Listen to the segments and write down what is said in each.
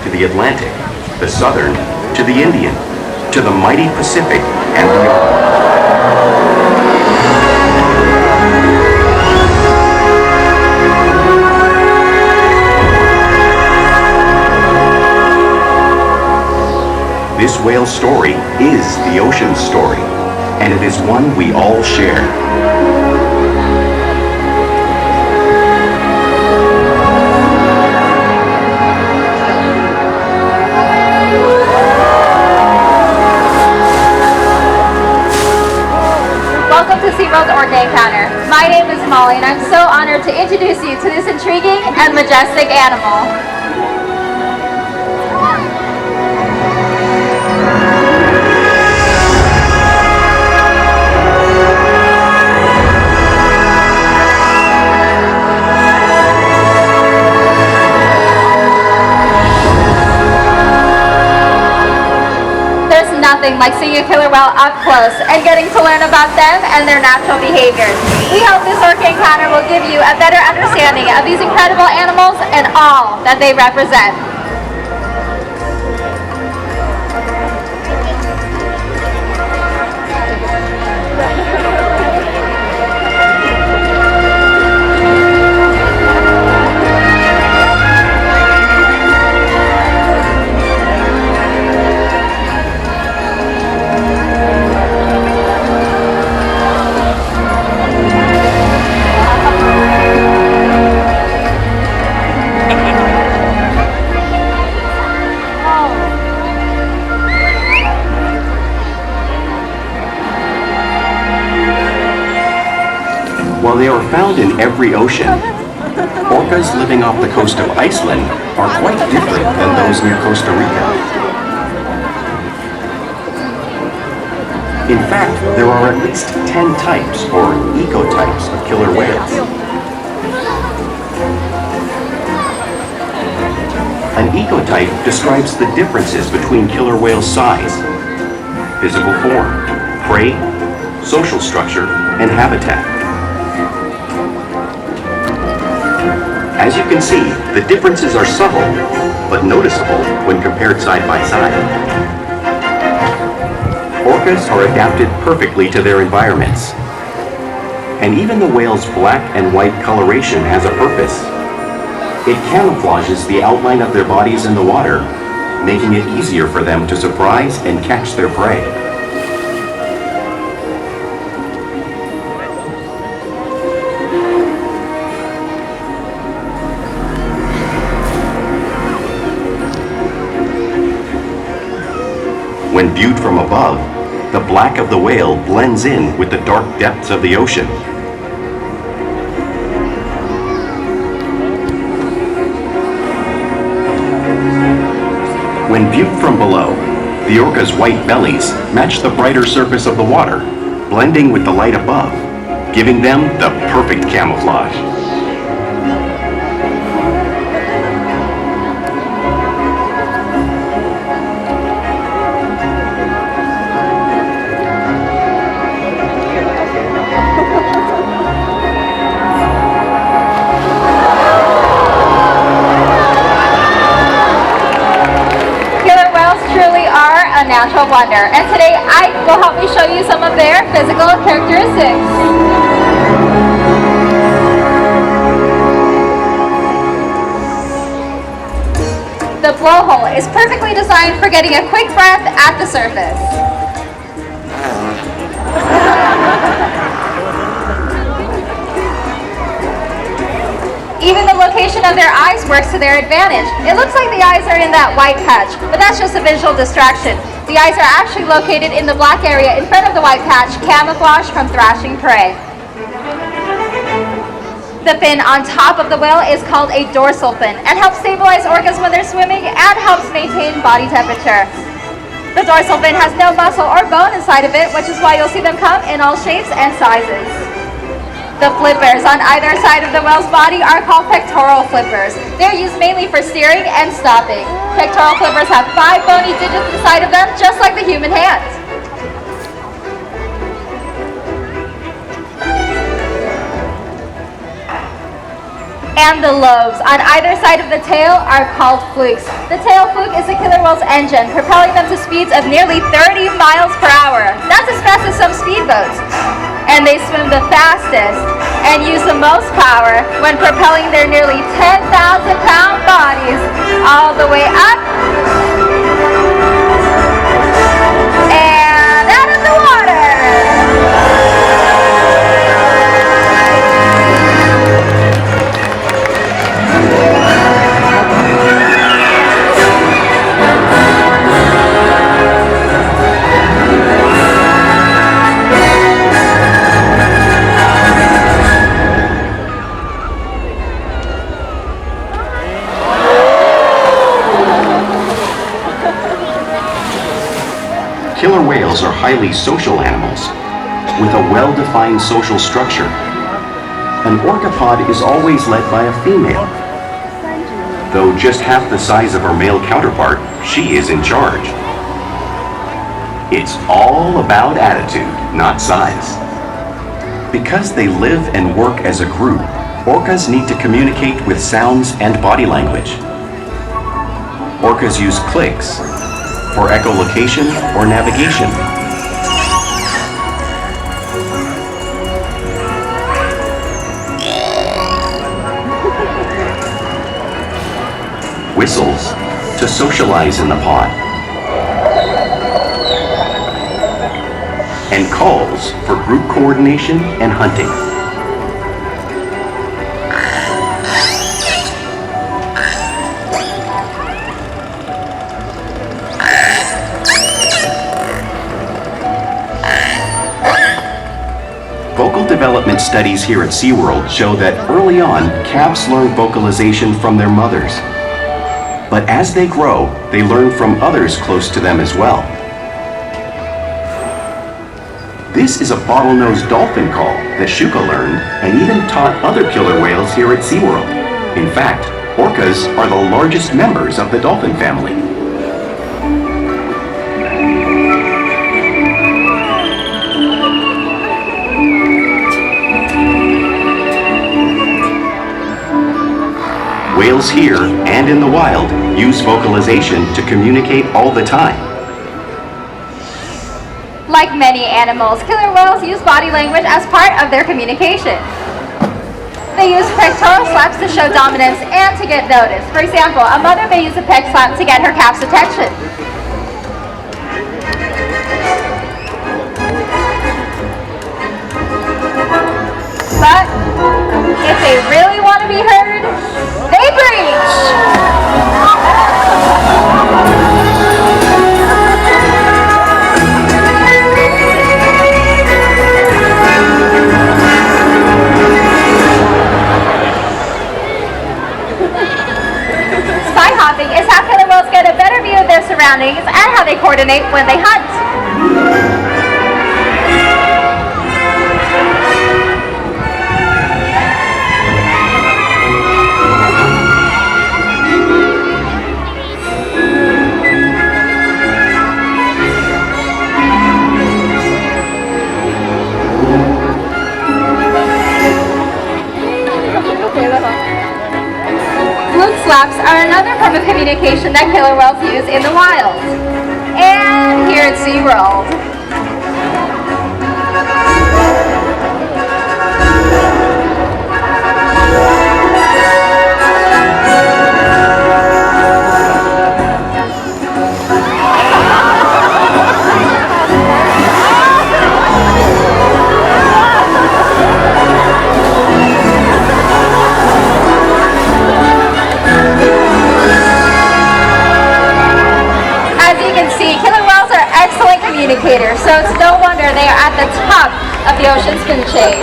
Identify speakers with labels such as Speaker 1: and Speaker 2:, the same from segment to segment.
Speaker 1: to the Atlantic, the Southern to the Indian, to the mighty Pacific and beyond. This whale story is the ocean's story, and it is one we all share.
Speaker 2: Welcome to SeaWorld's Orca Encounter. My name is Molly, and I'm so honored to introduce you to this intriguing and majestic animal. Nothing like seeing a killer whale up close and getting to learn about them and their natural behaviors. We hope this Orca Encounter will give you a better understanding of these incredible animals and all that they represent.
Speaker 1: While they are found in every ocean, orcas living off the coast of Iceland are quite different than those near Costa Rica. In fact, there are at least 10 types, or ecotypes, of killer whales. An ecotype describes the differences between killer whales' size, physical form, prey, social structure, and habitat. As you can see, the differences are subtle, but noticeable when compared side by side. Orcas are adapted perfectly to their environments. And even the whale's black and white coloration has a purpose. It camouflages the outline of their bodies in the water, making it easier for them to surprise and catch their prey. When viewed from above, the black of the whale blends in with the dark depths of the ocean. When viewed from below, the orca's white bellies match the brighter surface of the water, blending with the light above, giving them the perfect camouflage.
Speaker 2: A natural wonder, and today Ike will help me show you some of their physical characteristics. The blowhole is perfectly designed for getting a quick breath at the surface. Even the location of their eyes works to their advantage. It looks like the eyes are in that white patch, but that's just a visual distraction. The eyes are actually located in the black area in front of the white patch, camouflaged from thrashing prey. The fin on top of the whale is called a dorsal fin and helps stabilize orcas when they're swimming and helps maintain body temperature. The dorsal fin has no muscle or bone inside of it, which is why you'll see them come in all shapes and sizes. The flippers on either side of the whale's body are called pectoral flippers. They're used mainly for steering and stopping. Pectoral flippers have 5 bony digits inside of them, just like the human hand. And the lobes on either side of the tail are called flukes. The tail fluke is the killer whale's engine, propelling them to speeds of nearly 30 miles per hour. That's as fast as some speedboats. And they swim the fastest and use the most power when propelling their nearly 10,000-pound bodies all the way up and out of the water.
Speaker 1: Killer whales are highly social animals with a well-defined social structure. An orca pod is always led by a female. Though just half the size of her male counterpart, she is in charge. It's all about attitude, not size. Because they live and work as a group, orcas need to communicate with sounds and body language. Orcas use clicks for echolocation or navigation. Whistles to socialize in the pod. And calls for group coordination and hunting. Vocal development studies here at SeaWorld show that early on, calves learn vocalization from their mothers. But as they grow, they learn from others close to them as well. This is a bottlenose dolphin call that Shuka learned and even taught other killer whales here at SeaWorld. In fact, orcas are the largest members of the dolphin family. Whales here and in the wild use vocalization to communicate all the time.
Speaker 2: Like many animals, killer whales use body language as part of their communication. They use pectoral slaps to show dominance and to get noticed. For example, a mother may use a pec slap to get her calf's attention. But if they really want to be heard, they breach! Sky hopping is how killer whales get a better view of their surroundings and how they coordinate when they hunt. Fluke slaps are another form of communication that killer whales use in the wild. And here at SeaWorld. Communicators, so it's no wonder they are at the top of the ocean's food chain.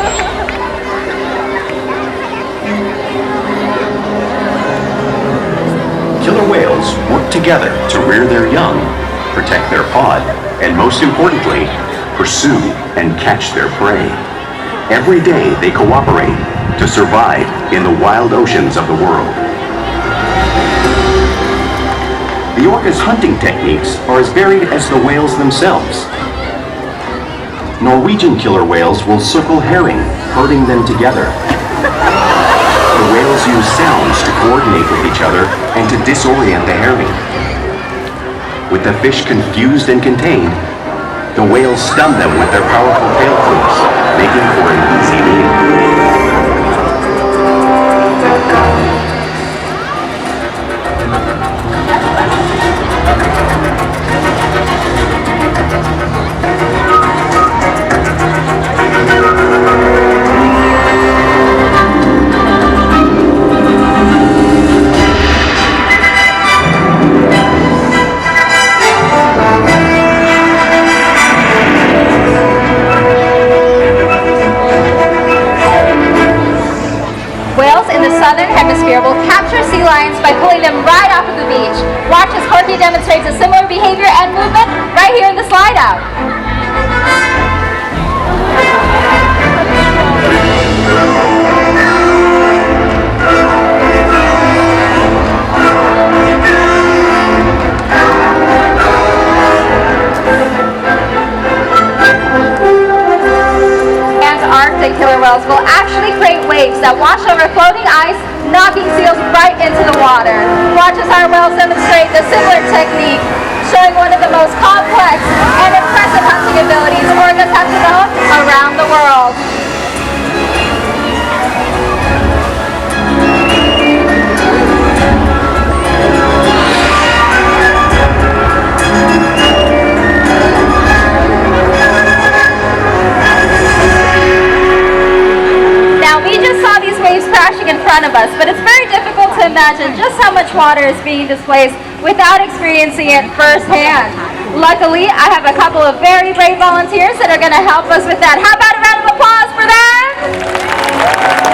Speaker 1: Killer whales work together to rear their young, protect their pod, and most importantly, pursue and catch their prey. Every day they cooperate to survive in the wild oceans of the world. The orca's hunting techniques are as varied as the whales themselves. Norwegian killer whales will circle herring, herding them together. The whales use sounds to coordinate with each other and to disorient the herring. With the fish confused and contained, the whales stun them with their powerful tail flukes, making for an easy meal.
Speaker 2: Whales in the southern hemisphere will capture sea lions by pulling them right off of the beach. Watch as Corky demonstrates a similar behavior and movement right here in the slide out. Arctic killer whales will actually create waves that wash over floating ice, knocking seals right into the water. Watch as our whales demonstrate the similar technique, showing one of the most complex and impressive hunting abilities orcas have to know around the world. Crashing in front of us, but it's very difficult to imagine just how much water is being displaced without experiencing it firsthand. Luckily, I have a couple of very brave volunteers that are going to help us with that. How about a round of applause for them?